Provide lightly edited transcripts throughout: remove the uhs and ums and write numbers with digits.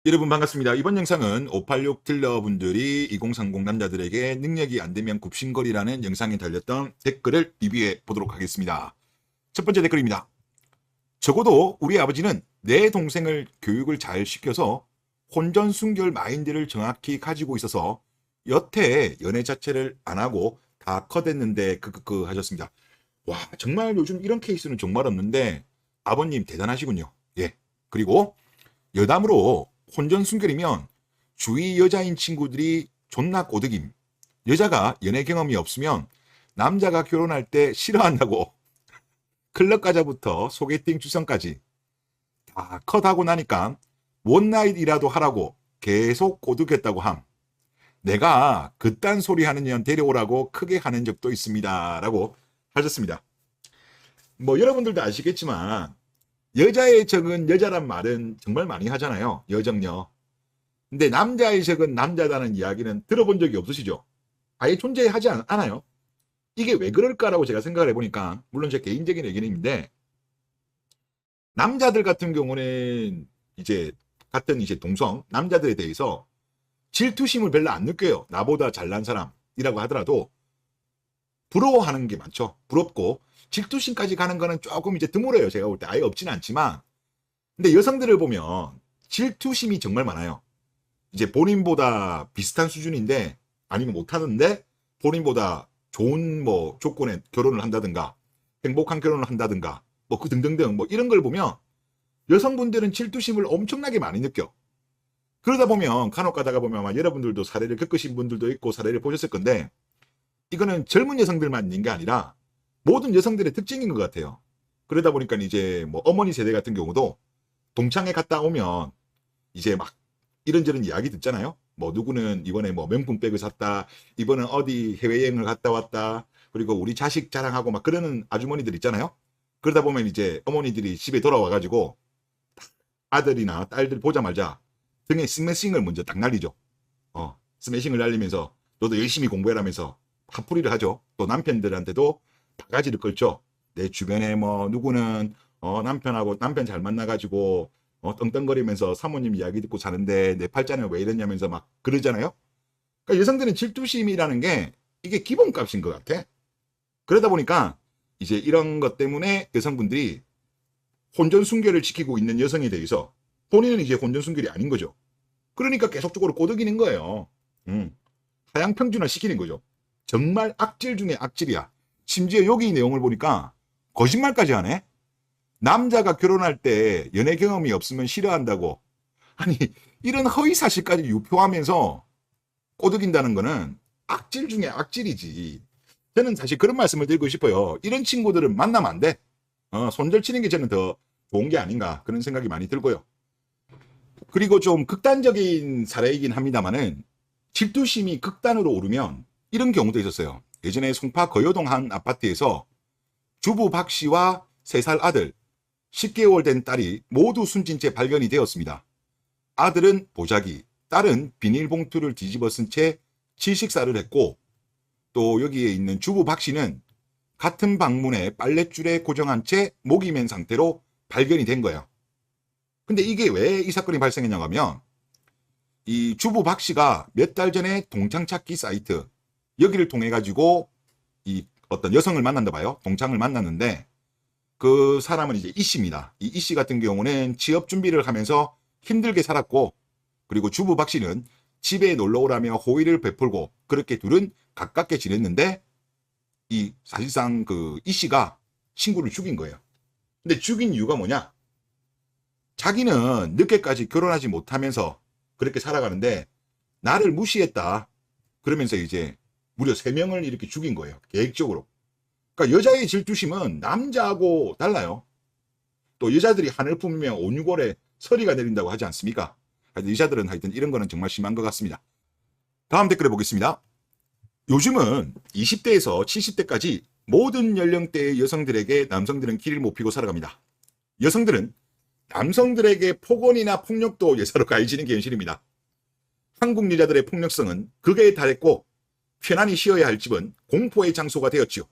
여러분 반갑습니다. 이번 영상은 586 딜러분들이 2030 남자들에게 능력이 안 되면 굽신거리라는 영상에 달렸던 댓글을 리뷰해 보도록 하겠습니다. 첫 번째 댓글입니다. 적어도 우리 아버지는 내 동생을 교육을 잘 시켜서 혼전순결 마인드를 정확히 가지고 있어서 여태 연애 자체를 안 하고 다 컷했는데 크크크 하셨습니다. 와, 정말 요즘 이런 케이스는 정말 없는데 아버님 대단하시군요. 예. 그리고 여담으로 혼전순결이면 주위 여자인 친구들이 존나 꼬드김. 여자가 연애 경험이 없으면 남자가 결혼할 때 싫어한다고 클럽 가자부터 소개팅 추천까지 다 컷하고 나니까 원나잇이라도 하라고 계속 꼬드겼다고 함. 내가 그딴 소리 하는 년 데려오라고 크게 하는 적도 있습니다. 라고 하셨습니다. 뭐 여러분들도 아시겠지만 여자의 적은 여자란 말은 정말 많이 하잖아요. 여정녀. 근데 남자의 적은 남자다는 이야기는 들어본 적이 없으시죠? 아예 존재하지 않아요. 이게 왜 그럴까라고 제가 생각을 해보니까 물론 제 개인적인 의견인데 남자들 같은 경우는 이제 같은 이제 동성 남자들에 대해서 질투심을 별로 안 느껴요. 나보다 잘난 사람이라고 하더라도 부러워하는 게 많죠. 부럽고 질투심까지 가는 거는 조금 이제 드물어요. 제가 볼 때 아예 없지는 않지만 근데 여성들을 보면 질투심이 정말 많아요. 이제 본인보다 비슷한 수준인데 아니면 못하는데 본인보다 좋은 뭐 조건의 결혼을 한다든가 행복한 결혼을 한다든가 뭐 그 등등등 뭐 이런 걸 보면 여성분들은 질투심을 엄청나게 많이 느껴. 그러다 보면 간혹 가다가 보면 아마 여러분들도 사례를 겪으신 분들도 있고 사례를 보셨을 건데 이거는 젊은 여성들만 있는 게 아니라 모든 여성들의 특징인 것 같아요. 그러다 보니까 이제 뭐 어머니 세대 같은 경우도 동창회 갔다 오면 이제 막 이런저런 이야기 듣잖아요. 뭐 누구는 이번에 뭐 명품백을 샀다. 이번엔 어디 해외여행을 갔다 왔다. 그리고 우리 자식 자랑하고 막 그러는 아주머니들 있잖아요. 그러다 보면 이제 어머니들이 집에 돌아와가지고 아들이나 딸들 보자마자 등에 스매싱을 먼저 딱 날리죠. 스매싱을 날리면서 너도 열심히 공부해라면서 화풀이를 하죠. 또 남편들한테도 바가지를 걸죠. 내 주변에 뭐 누구는 남편하고 남편 잘 만나가지고 떵떵거리면서 사모님 이야기 듣고 자는데 내 팔자는 왜 이러냐면서 막 그러잖아요. 그러니까 여성들은 질투심이라는 게 이게 기본값인 것 같아. 그러다 보니까 이제 이런 것 때문에 여성분들이 혼전순결을 지키고 있는 여성에 대해서 본인은 이제 혼전순결이 아닌 거죠. 그러니까 계속적으로 꼬드기는 거예요. 하향평준화 시키는 거죠. 정말 악질 중에 악질이야. 심지어 여기 내용을 보니까 거짓말까지 하네. 남자가 결혼할 때 연애 경험이 없으면 싫어한다고. 아니 이런 허위 사실까지 유포하면서 꼬드긴다는 거는 악질 중에 악질이지. 저는 사실 그런 말씀을 드리고 싶어요. 이런 친구들은 만나면 안 돼. 손절치는 게 저는 더 좋은 게 아닌가 그런 생각이 많이 들고요. 그리고 좀 극단적인 사례이긴 합니다만은 질투심이 극단으로 오르면 이런 경우도 있었어요. 예전에 송파 거여동 한 아파트에서 주부 박 씨와 3살 아들, 10개월 된 딸이 모두 숨진 채 발견이 되었습니다. 아들은 보자기, 딸은 비닐봉투를 뒤집어 쓴 채 질식사를 했고 또 여기에 있는 주부 박 씨는 같은 방문에 빨랫줄에 고정한 채 목이 맨 상태로 발견이 된 거예요. 근데 이게 왜 이 사건이 발생했냐고 하면 이 주부 박 씨가 몇 달 전에 동창 찾기 사이트 여기를 통해 가지고 이 어떤 여성을 만난다 봐요. 동창을 만났는데 그 사람은 이제 이 씨입니다. 이 씨 같은 경우는 취업 준비를 하면서 힘들게 살았고 그리고 주부 박 씨는 집에 놀러 오라며 호의를 베풀고 그렇게 둘은 가깝게 지냈는데 이 사실상 그 이 씨가 친구를 죽인 거예요. 근데 죽인 이유가 뭐냐? 자기는 늦게까지 결혼하지 못하면서 그렇게 살아가는데 나를 무시했다. 그러면서 이제 무려 3명을 이렇게 죽인 거예요. 계획적으로. 그러니까 여자의 질투심은 남자하고 달라요. 또 여자들이 하늘 품으면 5, 6월에 서리가 내린다고 하지 않습니까? 하여튼 여자들은 하여튼 이런 거는 정말 심한 것 같습니다. 다음 댓글에 보겠습니다. 요즘은 20대에서 70대까지 모든 연령대의 여성들에게 남성들은 길을 못 피고 살아갑니다. 여성들은 남성들에게 폭언이나 폭력도 예사로 가해지는 게 현실입니다. 한국 여자들의 폭력성은 극에 달했고 편안히 쉬어야 할 집은 공포의 장소가 되었지요.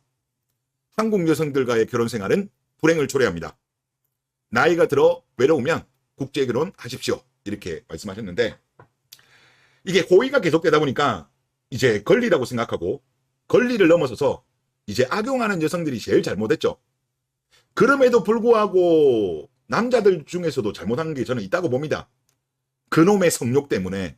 한국 여성들과의 결혼 생활은 불행을 초래합니다. 나이가 들어 외로우면 국제결혼 하십시오. 이렇게 말씀하셨는데, 이게 호의가 계속되다 보니까 이제 권리라고 생각하고 권리를 넘어서서 이제 악용하는 여성들이 제일 잘못했죠. 그럼에도 불구하고 남자들 중에서도 잘못한 게 저는 있다고 봅니다. 그놈의 성욕 때문에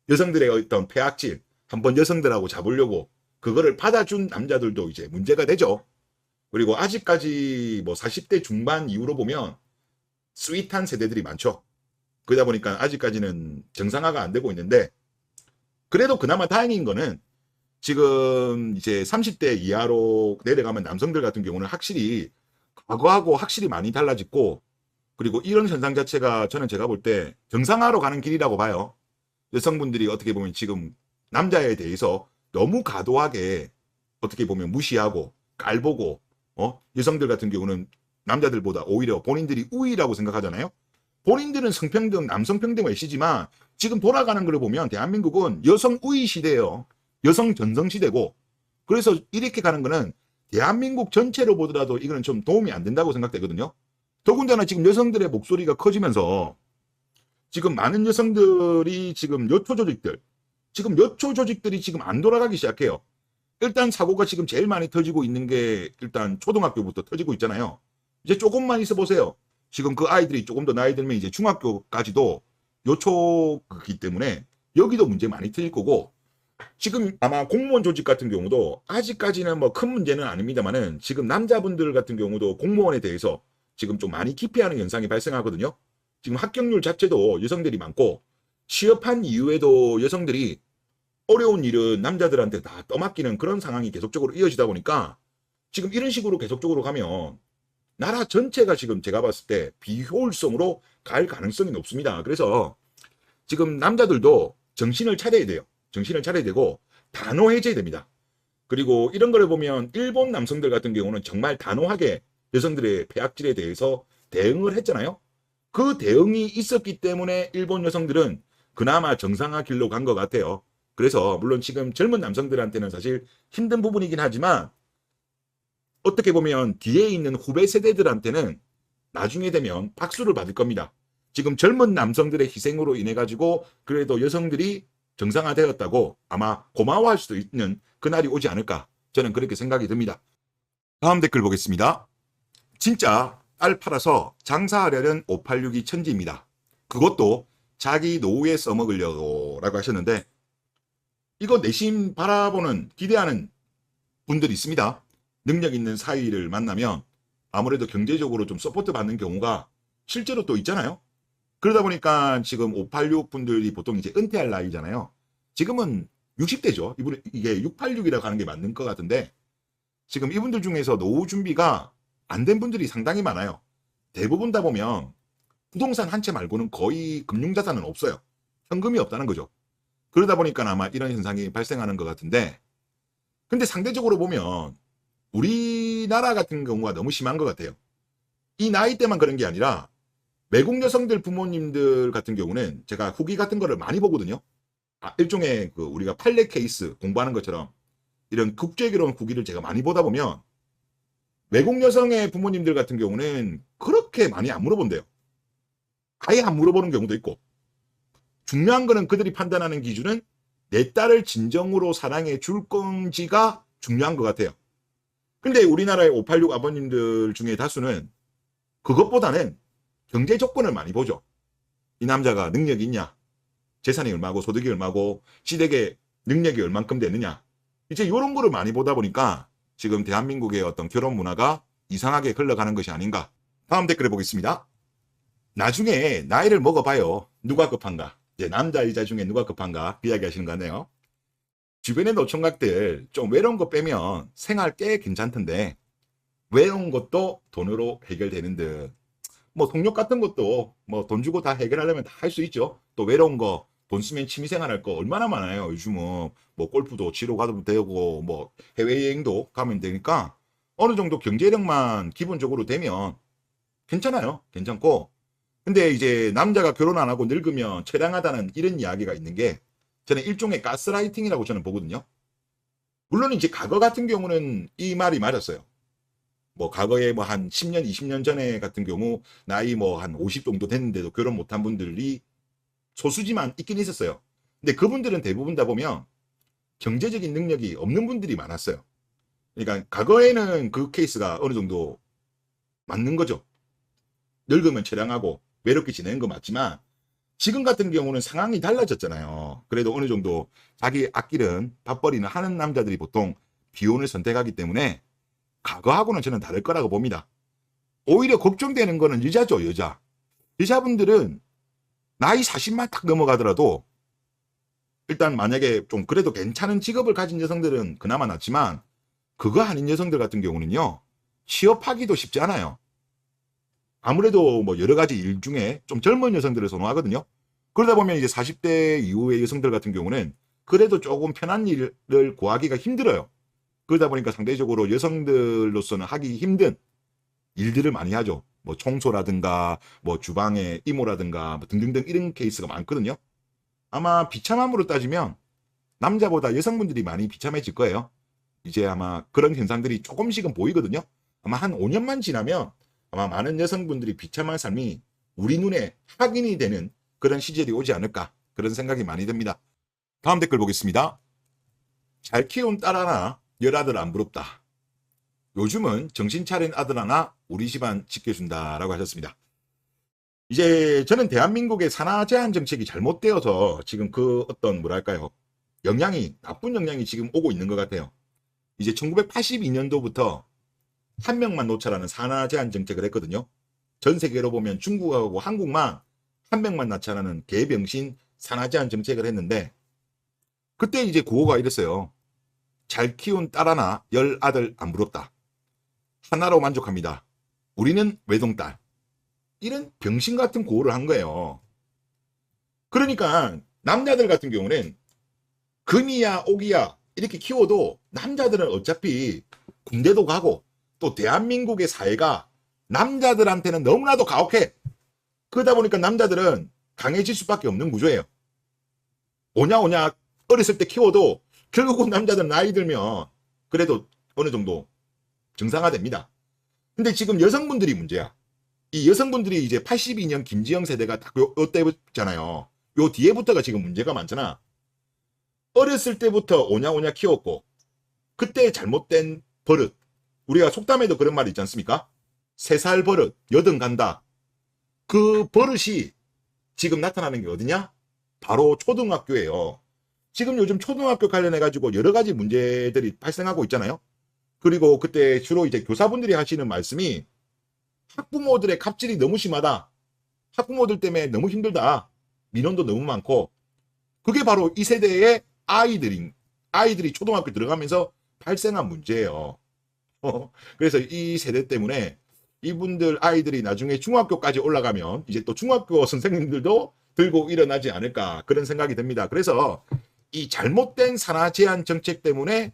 여성들의 어떤 폐악질 한번 여성들하고 잡으려고 그거를 받아준 남자들도 이제 문제가 되죠. 그리고 아직까지 뭐 40대 중반 이후로 보면 스윗한 세대들이 많죠. 그러다 보니까 아직까지는 정상화가 안 되고 있는데, 그래도 그나마 다행인 거는 지금 이제 30대 이하로 내려가면 남성들 같은 경우는 확실히 과거하고 확실히 많이 달라졌고, 그리고 이런 현상 자체가 저는 제가 볼 때 정상화로 가는 길이라고 봐요. 여성분들이 어떻게 보면 지금 남자에 대해서 너무 과도하게 어떻게 보면 무시하고 깔보고 여성들 같은 경우는 남자들보다 오히려 본인들이 우위라고 생각하잖아요. 본인들은 성평등, 남성평등 외치지만 지금 돌아가는 걸 보면 대한민국은 여성 우위 시대예요. 여성 전성 시대고, 그래서 이렇게 가는 거는 대한민국 전체로 보더라도 이거는 좀 도움이 안 된다고 생각되거든요. 더군다나 지금 여성들의 목소리가 커지면서 지금 많은 여성들이 지금 여초 조직들, 지금 여초 조직들이 지금 안 돌아가기 시작해요. 일단 사고가 지금 제일 많이 터지고 있는 게 일단 초등학교부터 터지고 있잖아요. 이제 조금만 있어 보세요. 지금 그 아이들이 조금 더 나이 들면 이제 중학교까지도 요초이기 때문에 여기도 문제 많이 터질 거고, 지금 아마 공무원 조직 같은 경우도 아직까지는 뭐 큰 문제는 아닙니다만은 지금 남자분들 같은 경우도 공무원에 대해서 지금 좀 많이 기피하는 현상이 발생하거든요. 지금 합격률 자체도 여성들이 많고, 취업한 이후에도 여성들이 어려운 일은 남자들한테 다 떠맡기는 그런 상황이 계속적으로 이어지다 보니까 지금 이런 식으로 계속적으로 가면 나라 전체가 지금 제가 봤을 때 비효율성으로 갈 가능성이 높습니다. 그래서 지금 남자들도 정신을 차려야 돼요. 정신을 차려야 되고 단호 해제해야 됩니다. 그리고 이런 거를 보면 일본 남성들 같은 경우는 정말 단호하게 여성들의 폐악질에 대해서 대응을 했잖아요. 그 대응이 있었기 때문에 일본 여성들은 그나마 정상화 길로 간 것 같아요. 그래서 물론 지금 젊은 남성들한테는 사실 힘든 부분이긴 하지만 어떻게 보면 뒤에 있는 후배 세대들한테는 나중에 되면 박수를 받을 겁니다. 지금 젊은 남성들의 희생으로 인해 가지고 그래도 여성들이 정상화되었다고 아마 고마워할 수도 있는 그날이 오지 않을까, 저는 그렇게 생각이 듭니다. 다음 댓글 보겠습니다. 진짜 딸 팔아서 장사하려는 586이 천지입니다. 그것도 자기 노후에 써먹으려고 라고 하셨는데, 이거 내심 바라보는 기대하는 분들이 있습니다. 능력 있는 사위를 만나면 아무래도 경제적으로 좀 서포트 받는 경우가 실제로 또 있잖아요. 그러다 보니까 지금 586 분들이 보통 이제 은퇴할 나이잖아요. 지금은 60대죠. 이게 686이라고 하는 게 맞는 것 같은데, 지금 이분들 중에서 노후 준비가 안 된 분들이 상당히 많아요. 대부분 다 보면 부동산 한 채 말고는 거의 금융자산은 없어요. 현금이 없다는 거죠. 그러다 보니까 아마 이런 현상이 발생하는 것 같은데, 근데 상대적으로 보면 우리나라 같은 경우가 너무 심한 것 같아요. 이 나이 때만 그런 게 아니라 외국 여성들 부모님들 같은 경우는 제가 후기 같은 거를 많이 보거든요. 일종의 그 우리가 판례 케이스 공부하는 것처럼 이런 국제결혼 후기를 제가 많이 보다 보면 외국 여성의 부모님들 같은 경우는 그렇게 많이 안 물어본대요. 아예 안 물어보는 경우도 있고, 중요한 거는 그들이 판단하는 기준은 내 딸을 진정으로 사랑해 줄 건지가 중요한 것 같아요. 근데 우리나라의 586 아버님들 중에 다수는 그것보다는 경제 조건을 많이 보죠. 이 남자가 능력이 있냐, 재산이 얼마고 소득이 얼마고 시댁의 능력이 얼만큼 되느냐, 이제 이런 거를 많이 보다 보니까 지금 대한민국의 어떤 결혼 문화가 이상하게 흘러가는 것이 아닌가. 다음 댓글에 보겠습니다. 나중에 나이를 먹어봐요. 누가 급한가? 이제 남자 여자 중에 누가 급한가? 그 이야기 하시는 거 같네요. 주변의 노총각들 좀 외로운 거 빼면 생활 꽤 괜찮던데 외로운 것도 돈으로 해결되는 듯. 뭐 동력 같은 것도 뭐 돈 주고 다 해결하려면 다 할 수 있죠. 또 외로운 거 돈 쓰면 취미생활 할 거 얼마나 많아요. 요즘은 뭐 골프도 치러 가도 되고 뭐 해외여행도 가면 되니까 어느 정도 경제력만 기본적으로 되면 괜찮아요. 괜찮고, 근데 이제 남자가 결혼 안 하고 늙으면 처량하다는 이런 이야기가 있는 게 저는 일종의 가스라이팅이라고 저는 보거든요. 물론 이제 과거 같은 경우는 이 말이 맞았어요. 뭐 과거에 뭐 한 10년, 20년 전에 같은 경우 나이 뭐 한 50 정도 됐는데도 결혼 못한 분들이 소수지만 있긴 있었어요. 근데 그분들은 대부분 다 보면 경제적인 능력이 없는 분들이 많았어요. 그러니까 과거에는 그 케이스가 어느 정도 맞는 거죠. 늙으면 처량하고 외롭게 지내는 거 맞지만 지금 같은 경우는 상황이 달라졌잖아요. 그래도 어느 정도 자기 앞길은 밥벌이는 하는 남자들이 보통 비혼을 선택하기 때문에 과거하고는 저는 다를 거라고 봅니다. 오히려 걱정되는 거는 여자죠, 여자. 여자분들은 나이 40만 딱 넘어가더라도 일단 만약에 좀 그래도 괜찮은 직업을 가진 여성들은 그나마 낫지만 그거 아닌 여성들 같은 경우는요, 취업하기도 쉽지 않아요. 아무래도 뭐 여러 가지 일 중에 좀 젊은 여성들을 선호하거든요. 그러다 보면 이제 40대 이후의 여성들 같은 경우는 그래도 조금 편한 일을 구하기가 힘들어요. 그러다 보니까 상대적으로 여성들로서는 하기 힘든 일들을 많이 하죠. 뭐 청소라든가 뭐 주방의 이모라든가 뭐 등등등 이런 케이스가 많거든요. 아마 비참함으로 따지면 남자보다 여성분들이 많이 비참해질 거예요. 이제 아마 그런 현상들이 조금씩은 보이거든요. 아마 한 5년만 지나면 아마 많은 여성분들이 비참한 삶이 우리 눈에 확인이 되는 그런 시절이 오지 않을까, 그런 생각이 많이 듭니다. 다음 댓글 보겠습니다. 잘 키운 딸 하나 열아들 안 부럽다. 요즘은 정신 차린 아들 하나 우리 집안 지켜준다라고 하셨습니다. 이제 저는 대한민국의 산하 제한 정책이 잘못되어서 지금 그 어떤 뭐랄까요, 나쁜 영향이 지금 오고 있는 것 같아요. 이제 1982년도부터 한 명만 놓자라는 산하 제한 정책을 했거든요. 전 세계로 보면 중국하고 한국만 한 명만 낳자라는 개병신 산하 제한 정책을 했는데, 그때 이제 구호가 이랬어요. 잘 키운 딸 하나 열 아들 안 부럽다. 하나로 만족합니다. 우리는 외동딸. 이런 병신 같은 구호를 한 거예요. 그러니까 남자들 같은 경우는 금이야 옥이야 이렇게 키워도 남자들은 어차피 군대도 가고 또 대한민국의 사회가 남자들한테는 너무나도 가혹해. 그러다 보니까 남자들은 강해질 수밖에 없는 구조예요. 오냐 어렸을 때 키워도 결국은 남자들은 나이 들면 그래도 어느 정도 정상화됩니다. 근데 지금 여성분들이 문제야. 이 여성분들이 이제 82년 김지영 세대가 딱 요때잖아요. 요 뒤에부터가 지금 문제가 많잖아. 어렸을 때부터 오냐 키웠고 그때 잘못된 버릇, 우리가 속담에도 그런 말이 있지 않습니까? 3살 버릇 여든 간다. 그 버릇이 지금 나타나는 게 어디냐? 바로 초등학교예요. 지금 요즘 초등학교 관련해 가지고 여러 가지 문제들이 발생하고 있잖아요. 그리고 그때 주로 이제 교사분들이 하시는 말씀이 학부모들의 갑질이 너무 심하다. 학부모들 때문에 너무 힘들다. 민원도 너무 많고. 그게 바로 이 세대의 아이들이 초등학교 들어가면서 발생한 문제예요. 그래서 이 세대 때문에 이분들 아이들이 나중에 중학교까지 올라가면 이제 또 중학교 선생님들도 들고 일어나지 않을까, 그런 생각이 듭니다. 그래서 이 잘못된 산하 제한 정책 때문에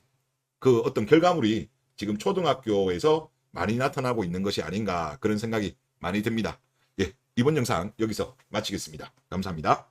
그 어떤 결과물이 지금 초등학교에서 많이 나타나고 있는 것이 아닌가, 그런 생각이 많이 듭니다. 예, 이번 영상 여기서 마치겠습니다. 감사합니다.